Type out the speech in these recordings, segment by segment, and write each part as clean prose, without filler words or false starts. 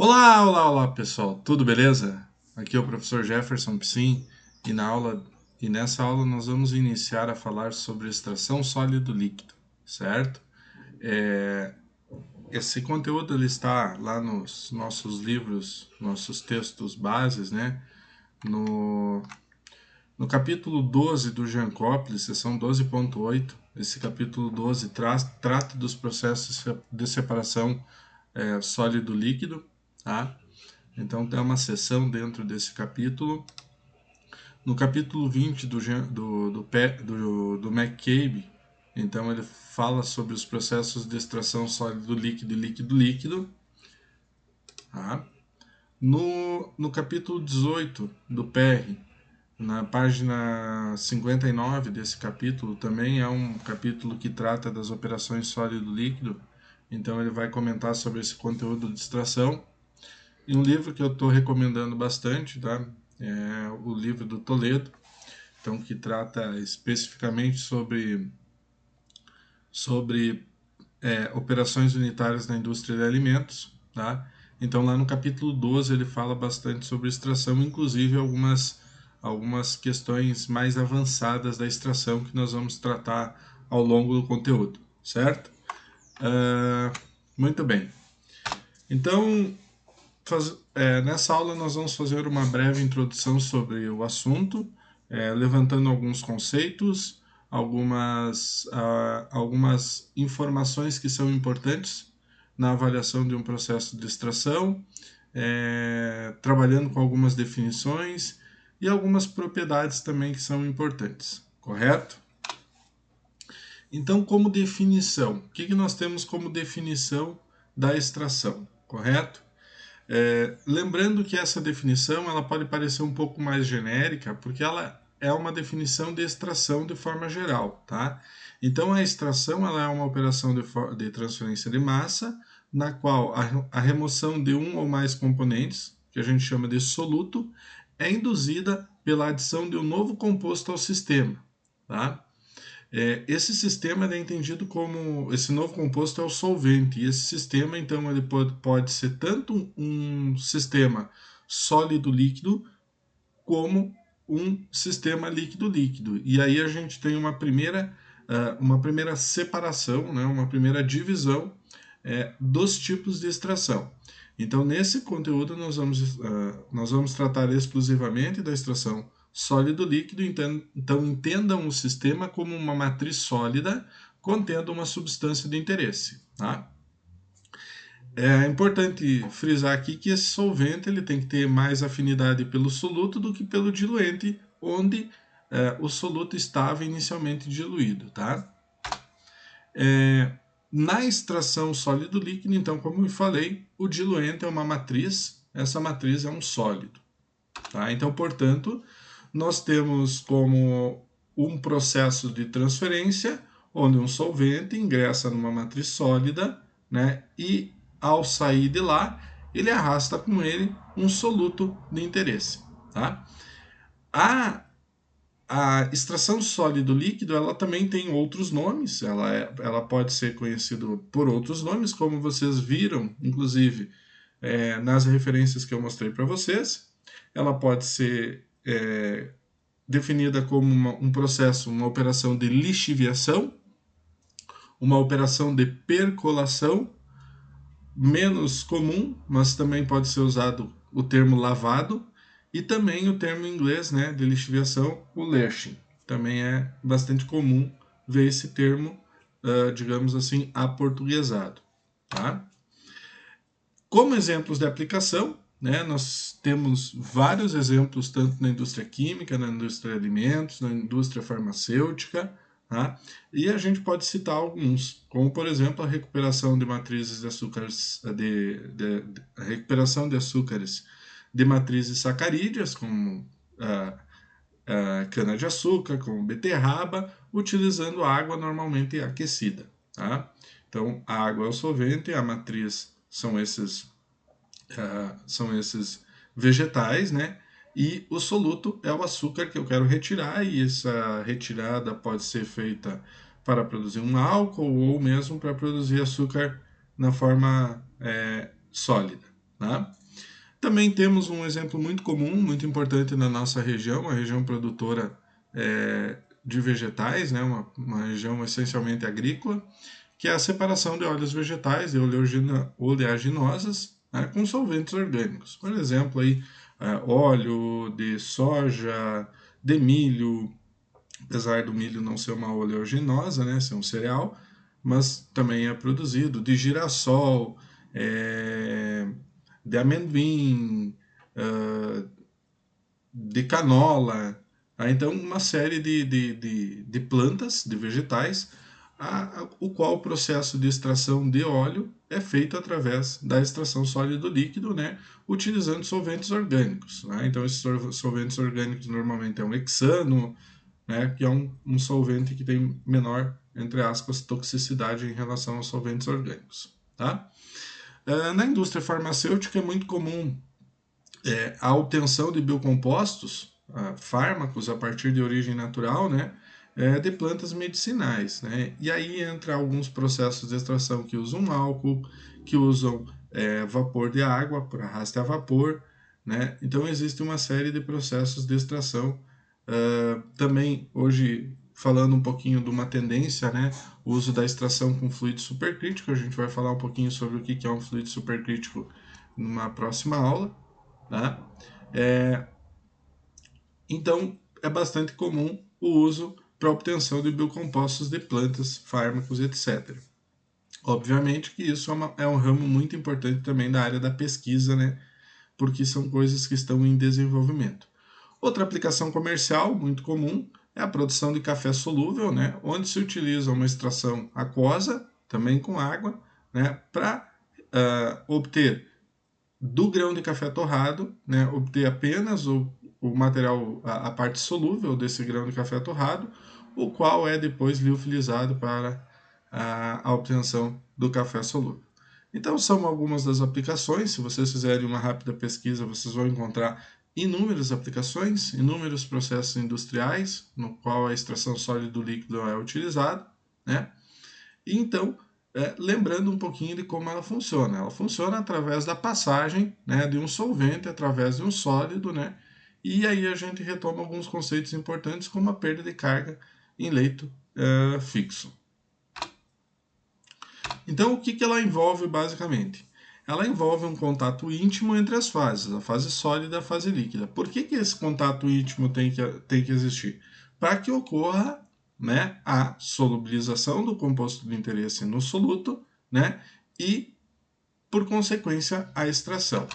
Olá, olá, olá, pessoal. Tudo beleza? Aqui é o professor Jefferson Psin e nessa aula nós vamos iniciar a falar sobre extração sólido líquido, certo? É, Esse conteúdo ele está lá nos nossos livros, nossos textos bases, né? No, no capítulo 12 do Jean Cople, seção 12.8, esse capítulo 12 trata dos processos de separação sólido-líquido, tá? Então tem uma seção dentro desse capítulo. No capítulo 20 do McCabe, então ele fala sobre os processos de extração sólido-líquido e líquido-líquido. Tá? No capítulo 18 do PR, na página 59 desse capítulo, também é um capítulo que trata das operações sólido-líquido. Então ele vai comentar sobre esse conteúdo de extração. E um livro que eu estou recomendando bastante, tá? É o livro do Toledo, então que trata especificamente sobre operações unitárias na indústria de alimentos, tá? Então lá no capítulo 12 ele fala bastante sobre extração, inclusive algumas questões mais avançadas da extração que nós vamos tratar ao longo do conteúdo, certo? Muito bem. Então, nessa aula nós vamos fazer uma breve introdução sobre o assunto, levantando alguns conceitos, algumas informações que são importantes na avaliação de um processo de extração, trabalhando com algumas definições e algumas propriedades também que são importantes, correto? Então, como definição, o que nós temos como definição da extração, correto? Lembrando que essa definição ela pode parecer um pouco mais genérica, porque ela é uma definição de extração de forma geral, tá? Então a extração ela é uma operação de transferência de massa, na qual a remoção de um ou mais componentes, que a gente chama de soluto, é induzida pela adição de um novo composto ao sistema, tá? Esse sistema é entendido como, esse novo composto é o solvente, e esse sistema, então, ele pode ser tanto um sistema sólido-líquido, como um sistema líquido-líquido. E aí a gente tem uma primeira separação, né, uma primeira divisão dos tipos de extração. Então, nesse conteúdo, nós vamos tratar exclusivamente da extração sólido-líquido, então entendam o sistema como uma matriz sólida contendo uma substância de interesse. Tá? É importante frisar aqui que esse solvente ele tem que ter mais afinidade pelo soluto do que pelo diluente, onde o soluto estava inicialmente diluído. Tá? Na extração sólido-líquido, então, como eu falei, o diluente é uma matriz, essa matriz é um sólido. Tá? Então, portanto, nós temos como um processo de transferência, onde um solvente ingressa numa matriz sólida, né, e ao sair de lá, ele arrasta com ele um soluto de interesse. Tá? A extração sólido-líquido ela também tem outros nomes, ela pode ser conhecida por outros nomes, como vocês viram, inclusive, nas referências que eu mostrei para vocês. Ela pode ser definida como um processo, uma operação de lixiviação, uma operação de percolação, menos comum, mas também pode ser usado o termo lavado, e também o termo em inglês, né, de lixiviação, o lashing. Também é bastante comum ver esse termo, digamos assim, aportuguesado. Tá? Como exemplos de aplicação, né, nós temos vários exemplos, tanto na indústria química, na indústria de alimentos, na indústria farmacêutica, tá? E a gente pode citar alguns, como por exemplo a recuperação de matrizes de açúcares, a recuperação de açúcares de matrizes sacarídeas, como a cana-de-açúcar, como beterraba, utilizando água normalmente aquecida. Tá? Então, a água é o solvente, a matriz são esses vegetais, né? E o soluto é o açúcar que eu quero retirar, e essa retirada pode ser feita para produzir um álcool ou mesmo para produzir açúcar na forma sólida. Tá? Também temos um exemplo muito comum, muito importante na nossa região, a região produtora de vegetais, né? Uma região essencialmente agrícola, que é a separação de óleos vegetais e oleaginosas, né, com solventes orgânicos. Por exemplo, aí, óleo de soja, de milho, apesar do milho não ser uma oleaginosa, né, ser um cereal, mas também é produzido de girassol, de amendoim, de canola, tá? Então uma série de plantas, de vegetais, o qual o processo de extração de óleo é feito através da extração sólido-líquido, né, utilizando solventes orgânicos. Né? Então esses solventes orgânicos normalmente é um hexano, né, que é um solvente que tem menor, entre aspas, toxicidade em relação aos solventes orgânicos. Tá? Na indústria farmacêutica é muito comum a obtenção de biocompostos, fármacos a partir de origem natural, né, de plantas medicinais. Né? E aí entra alguns processos de extração que usam álcool, que usam vapor de água por arraste a vapor. Né? Então existe uma série de processos de extração. Também hoje, falando um pouquinho de uma tendência, né, o uso da extração com fluido supercrítico, a gente vai falar um pouquinho sobre o que é um fluido supercrítico numa próxima aula. Tá? Então, é bastante comum o uso para obtenção de biocompostos de plantas, fármacos, etc. Obviamente que isso é um ramo muito importante também da área da pesquisa, né? Porque são coisas que estão em desenvolvimento. Outra aplicação comercial muito comum é a produção de café solúvel, né? Onde se utiliza uma extração aquosa, também com água, né? Para obter do grão de café torrado, né, obter apenas o material, a parte solúvel desse grão de café torrado, o qual é depois liofilizado para a obtenção do café solúvel. Então são algumas das aplicações. Se vocês fizerem uma rápida pesquisa, vocês vão encontrar inúmeras aplicações, inúmeros processos industriais no qual a extração sólido líquido é utilizada, né? E então, lembrando um pouquinho de como ela funciona. Ela funciona através da passagem, né, de um solvente através de um sólido, né? E aí a gente retoma alguns conceitos importantes, como a perda de carga em leito fixo. Então, o que ela envolve basicamente? Ela envolve um contato íntimo entre as fases, a fase sólida e a fase líquida. Por que esse contato íntimo tem que existir? Para que ocorra, né, a solubilização do composto de interesse no soluto, né, e, por consequência, a extração.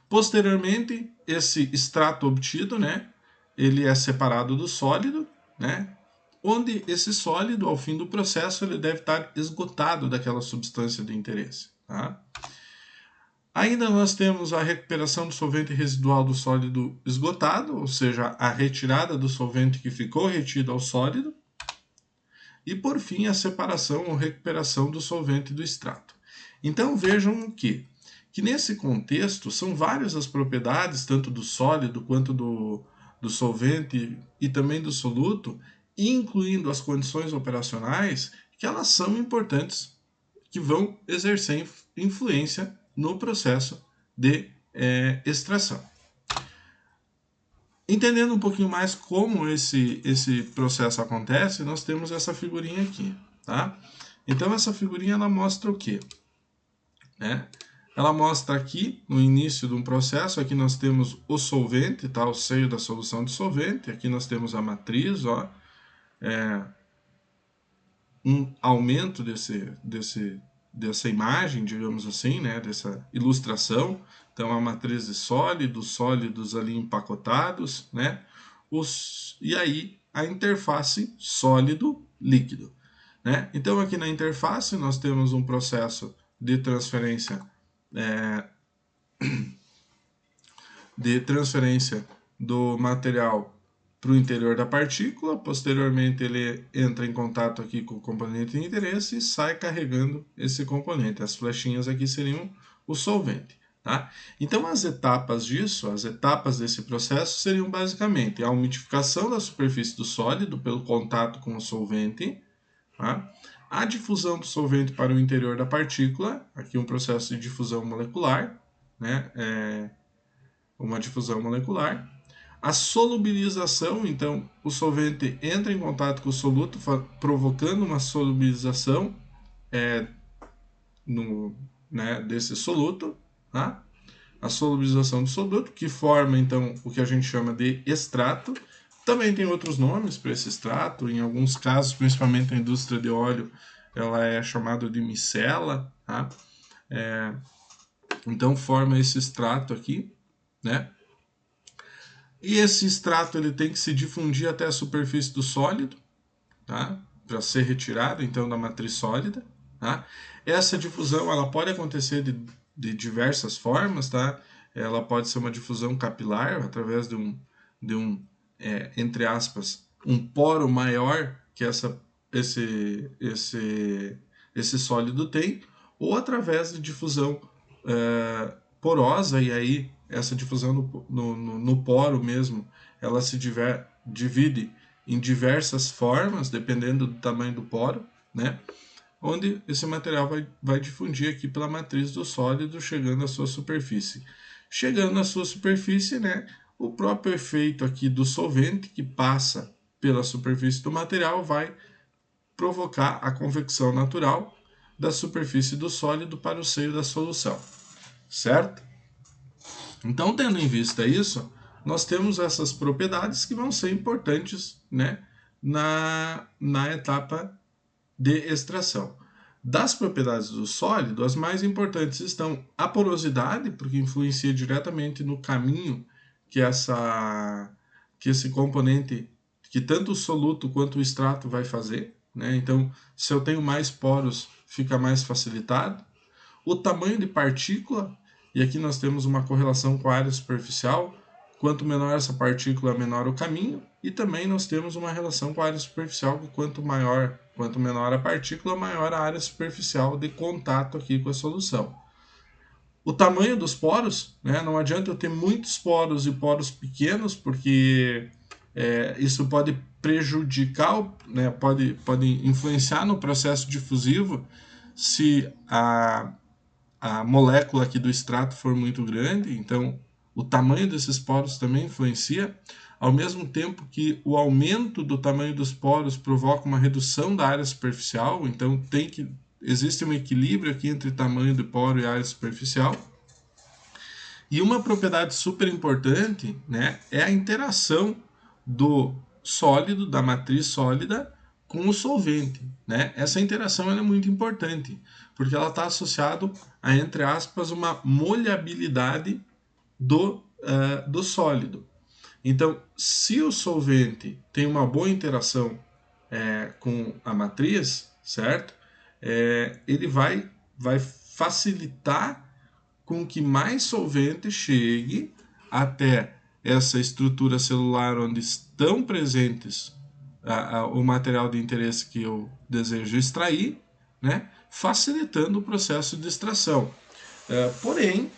Posteriormente, esse extrato obtido, né, ele é separado do sólido, né, onde esse sólido, ao fim do processo, ele deve estar esgotado daquela substância de interesse. Tá? Ainda nós temos a recuperação do solvente residual do sólido esgotado, ou seja, a retirada do solvente que ficou retido ao sólido. E, por fim, a separação ou recuperação do solvente do extrato. Então, vejam que nesse contexto são várias as propriedades, tanto do sólido quanto do solvente e também do soluto, incluindo as condições operacionais, que elas são importantes, que vão exercer influência no processo de extração. Entendendo um pouquinho mais como esse processo acontece, nós temos essa figurinha aqui, tá? Então essa figurinha ela mostra o quê? Né? Ela mostra aqui, no início de um processo, aqui nós temos o solvente, tá? O seio da solução de solvente, aqui nós temos a matriz, ó, um aumento dessa imagem, digamos assim, né? Dessa ilustração. Então, a matriz de sólidos ali empacotados, né? E aí, a interface sólido-líquido. Né? Então, aqui na interface, nós temos um processo de transferência do material para o interior da partícula. Posteriormente, ele entra em contato aqui com o componente de interesse e sai carregando esse componente. As flechinhas aqui seriam o solvente. Tá? Então, as etapas desse processo seriam basicamente a umidificação da superfície do sólido pelo contato com o solvente, tá? A difusão do solvente para o interior da partícula, aqui um processo de difusão molecular, né? Uma difusão molecular. A solubilização, então o solvente entra em contato com o soluto, provocando uma solubilização desse soluto, tá? A solubilização do soluto, que forma então o que a gente chama de extrato. Também tem outros nomes para esse extrato, em alguns casos, principalmente na indústria de óleo, ela é chamada de micela, tá? Então forma esse extrato aqui, né? E esse extrato ele tem que se difundir até a superfície do sólido, tá? Para ser retirado então da matriz sólida, tá? Essa difusão ela pode acontecer de diversas formas, tá? Ela pode ser uma difusão capilar através de um entre aspas, um poro maior que esse sólido tem, ou através de difusão porosa, e aí essa difusão no poro mesmo, ela se divide em diversas formas, dependendo do tamanho do poro, né? Onde esse material vai difundir aqui pela matriz do sólido, chegando à sua superfície. Chegando à sua superfície, né, o próprio efeito aqui do solvente, que passa pela superfície do material, vai provocar a convecção natural da superfície do sólido para o seio da solução, certo? Então, tendo em vista isso, nós temos essas propriedades que vão ser importantes, né, na etapa de extração. Das propriedades do sólido, as mais importantes estão a porosidade, porque influencia diretamente no caminho que esse componente, que tanto o soluto quanto o extrato vai fazer, né? Então, se eu tenho mais poros, fica mais facilitado. O tamanho de partícula, e aqui nós temos uma correlação com a área superficial. Quanto menor essa partícula, menor o caminho. E também nós temos uma relação com a área superficial, que quanto menor a partícula, maior a área superficial de contato aqui com a solução. O tamanho dos poros, né? Não adianta eu ter muitos poros e poros pequenos, porque isso pode prejudicar, né? pode influenciar no processo difusivo se a molécula aqui do extrato for muito grande. Então o tamanho desses poros também influencia, ao mesmo tempo que o aumento do tamanho dos poros provoca uma redução da área superficial. Então existe um equilíbrio aqui entre tamanho do poro e área superficial. E uma propriedade super importante, né, é a interação do sólido, da matriz sólida, com o solvente, né? Essa interação é muito importante, porque ela está associada a, entre aspas, uma molhabilidade do sólido. Então, se o solvente tem uma boa interação com a matriz, certo? Ele vai facilitar com que mais solvente chegue até essa estrutura celular onde estão presentes o material de interesse que eu desejo extrair, né? Facilitando o processo de extração. Porém,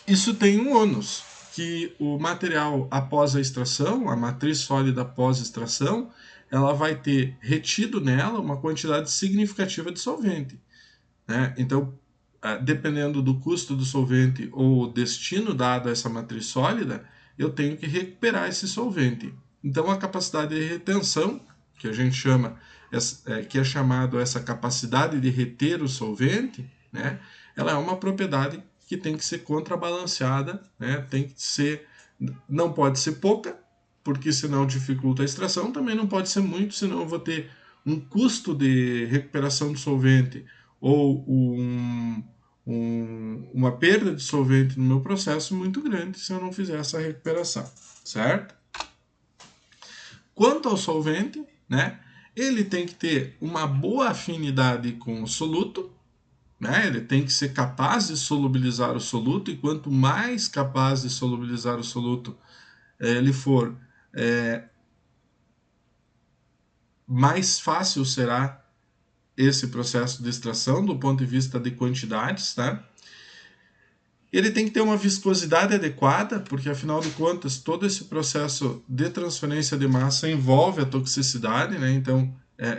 isso tem um ônus, que o material após a extração, a matriz sólida após a extração, ela vai ter retido nela uma quantidade significativa de solvente, né? Então, dependendo do custo do solvente ou o destino dado a essa matriz sólida, eu tenho que recuperar esse solvente. Então, a capacidade de retenção, que a gente chama, que é chamado essa capacidade de reter o solvente, né? Ela é uma propriedade que tem que ser contrabalanceada, né? Não pode ser pouca, porque senão dificulta a extração, também não pode ser muito, senão eu vou ter um custo de recuperação do solvente ou uma perda de solvente no meu processo muito grande se eu não fizer essa recuperação, certo? Quanto ao solvente, né, ele tem que ter uma boa afinidade com o soluto, né, ele tem que ser capaz de solubilizar o soluto, e quanto mais capaz de solubilizar o soluto ele for, mais fácil será esse processo de extração do ponto de vista de quantidades, tá? Ele tem que ter uma viscosidade adequada, porque afinal de contas todo esse processo de transferência de massa envolve a toxicidade, né? Então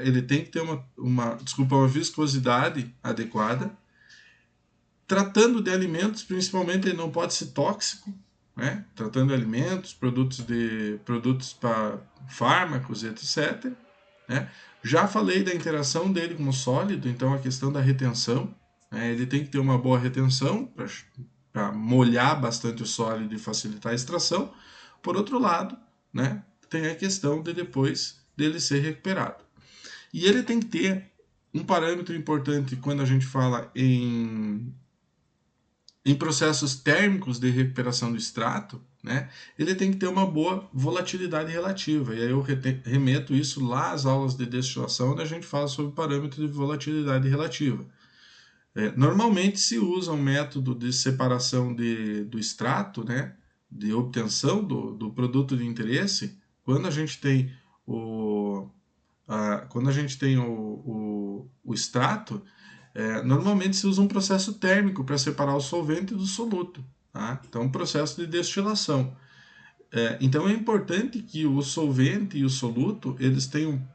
ele tem que ter uma viscosidade adequada. Tratando de alimentos, principalmente, ele não pode ser tóxico, né? Tratando de alimentos, produtos para fármacos, etc. Né? Já falei da interação dele com o sólido, então a questão da retenção, né? Ele tem que ter uma boa retenção para molhar bastante o sólido e facilitar a extração. Por outro lado, né, tem a questão de depois dele ser recuperado. E ele tem que ter um parâmetro importante quando a gente fala em processos térmicos de recuperação do extrato, né, ele tem que ter uma boa volatilidade relativa. E aí eu remeto isso lá às aulas de destilação, onde a gente fala sobre parâmetro de volatilidade relativa. Normalmente se usa um método de separação do extrato, né, de obtenção do produto de interesse, quando a gente tem o extrato. Normalmente se usa um processo térmico para separar o solvente do soluto. Tá? Então, um processo de destilação. Então, é importante que o solvente e o soluto eles tenham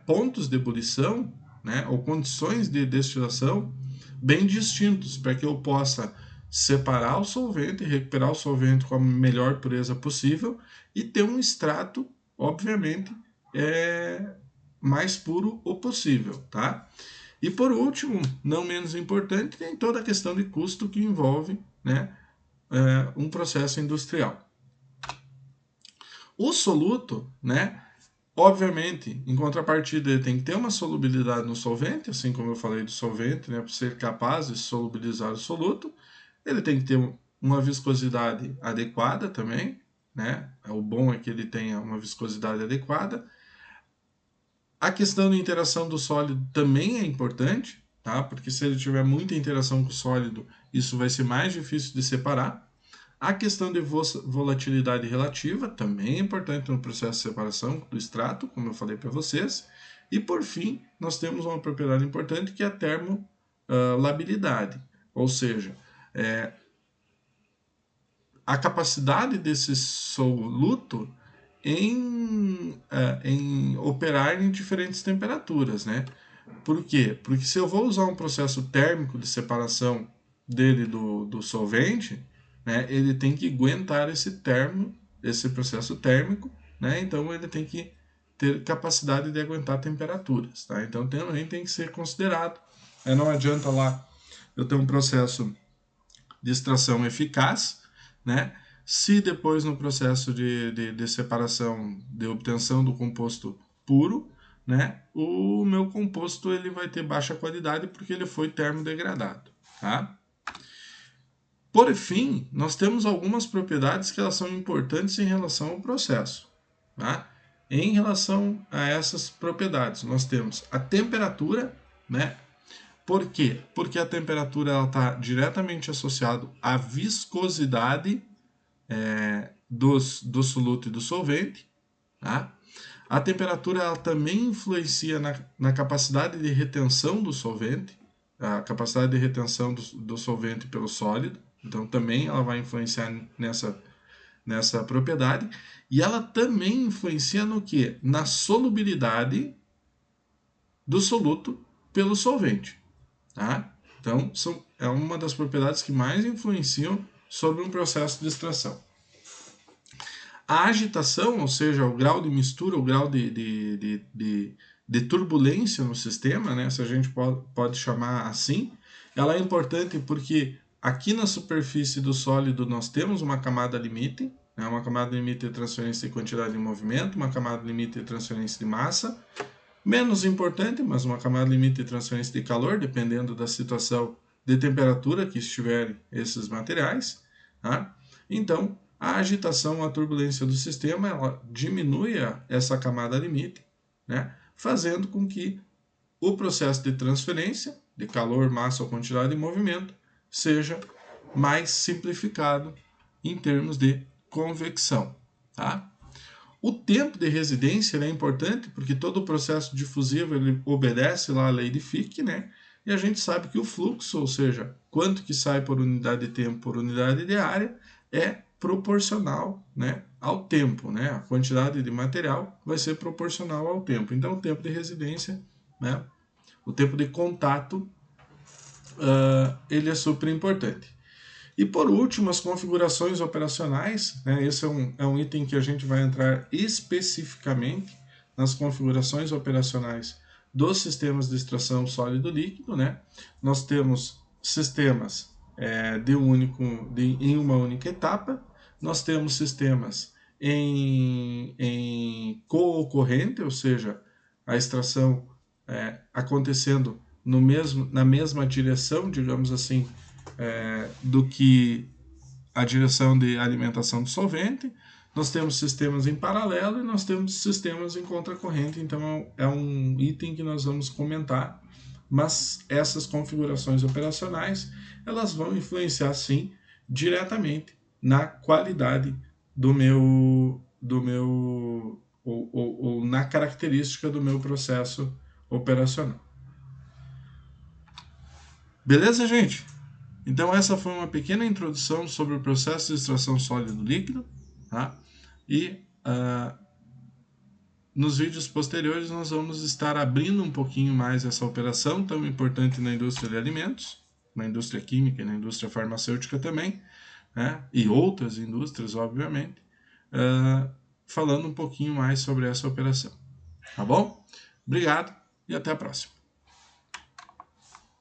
pontos de ebulição, né, ou condições de destilação bem distintos, para que eu possa separar o solvente, recuperar o solvente com a melhor pureza possível e ter um extrato, obviamente, mais puro o possível. Tá? E por último, não menos importante, tem toda a questão de custo que envolve, né, um processo industrial. O soluto, né, obviamente, em contrapartida, ele tem que ter uma solubilidade no solvente, assim como eu falei do solvente, né, para ser capaz de solubilizar o soluto. Ele tem que ter uma viscosidade adequada também, né? O bom é que ele tenha uma viscosidade adequada. A questão da interação do sólido também é importante, tá? Porque se ele tiver muita interação com o sólido, isso vai ser mais difícil de separar. A questão de volatilidade relativa também é importante no processo de separação do extrato, como eu falei para vocês. E por fim, nós temos uma propriedade importante que é a termolabilidade, ou seja, a capacidade desse soluto em operar em diferentes temperaturas, né? Por quê? Porque se eu vou usar um processo térmico de separação dele do solvente, né, ele tem que aguentar esse processo térmico, né? Então ele tem que ter capacidade de aguentar temperaturas, tá? Então também tem que ser considerado. Não adianta lá eu ter um processo de extração eficaz, né? Se depois no processo de separação, de obtenção do composto puro, né, o meu composto ele vai ter baixa qualidade porque ele foi termodegradado. Tá? Por fim, nós temos algumas propriedades que elas são importantes em relação ao processo. Tá? Em relação a essas propriedades, nós temos a temperatura, né? Por quê? Porque a temperatura está diretamente associada à viscosidade do soluto e do solvente. Tá? A temperatura ela também influencia na capacidade de retenção do solvente, a capacidade de retenção do solvente pelo sólido. Então também ela vai influenciar nessa propriedade. E ela também influencia no que? Na solubilidade do soluto pelo solvente. Tá? Então, é uma das propriedades que mais influenciam sobre um processo de extração. A agitação, ou seja, o grau de mistura, o grau de turbulência no sistema, né, se a gente pode chamar assim, ela é importante porque aqui na superfície do sólido nós temos uma camada limite, né, uma camada limite de transferência de quantidade de movimento, uma camada limite de transferência de massa. Menos importante, mas uma camada limite de transferência de calor, dependendo da situação de temperatura que estiverem esses materiais. Tá? Então, a agitação, a turbulência do sistema, ela diminui essa camada limite, né? Fazendo com que o processo de transferência de calor, massa ou quantidade de movimento seja mais simplificado em termos de convecção. Tá? O tempo de residência é importante porque todo o processo difusivo ele obedece lá à lei de Fick, né? E a gente sabe que o fluxo, ou seja, quanto que sai por unidade de tempo por unidade de área, é proporcional, né, ao tempo, né? A quantidade de material vai ser proporcional ao tempo. Então, o tempo de residência, né, o tempo de contato, ele é super importante. E por último, as configurações operacionais, né? Esse é um item que a gente vai entrar especificamente nas configurações operacionais dos sistemas de extração sólido-líquido, né? Nós temos sistemas em uma única etapa, nós temos sistemas em co-ocorrente, ou seja, a extração acontecendo na mesma direção, digamos assim, do que a direção de alimentação do solvente. Nós temos sistemas em paralelo e nós temos sistemas em contracorrente, então é um item que nós vamos comentar, mas essas configurações operacionais, elas vão influenciar sim diretamente na qualidade ou na característica do meu processo operacional. Beleza, gente? Então essa foi uma pequena introdução sobre o processo de extração sólido-líquido, tá? E nos vídeos posteriores nós vamos estar abrindo um pouquinho mais essa operação tão importante na indústria de alimentos, na indústria química e na indústria farmacêutica também, né? E outras indústrias, obviamente, falando um pouquinho mais sobre essa operação. Tá bom? Obrigado e até a próxima.